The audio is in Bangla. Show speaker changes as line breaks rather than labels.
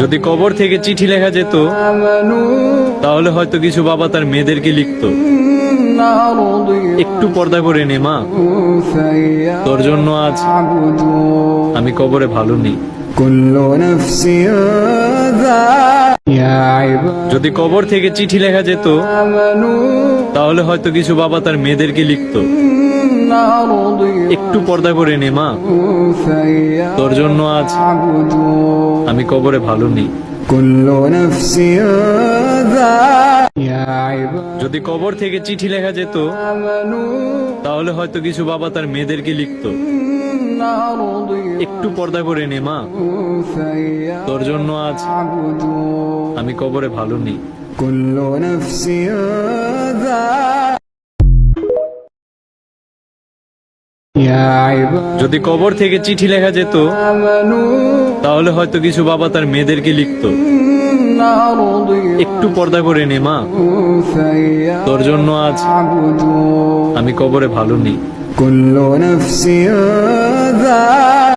যদি কবর থেকে চিঠি লেখা যেত তাহলে হয়তো কিছু বাবা তার মেয়েদেরকে লিখতো, একটু পর্দা করে নে মা, তোর জন্য আজ আমি কবরে ভালো নেই। যদি কবর থেকে চিঠি লেখা যেত তাহলে হয়তো কিছু বাবা তার মেয়েদেরকে লিখতো, একটু পর্দা করে নে মা, তোর জন্য আজ আমি কবরে ভালো নেই। যদি কবর থেকে চিঠি লেখা যেত তাহলে হয়তো কিছু বাবা তার মেয়েদেরকে লিখতো, একটু পর্দা করে নে মা, তোর জন্য আজ আমি কবরে ভালো নেই। যদি কবর থেকে চিঠি লেখা যেত তাহলে হয়তো কিছু বাবা তার মেয়েদেরকে লিখতো, একটু পর্দা করে নে মা, তোর জন্য আজ আমি কবরে ভালো নেই।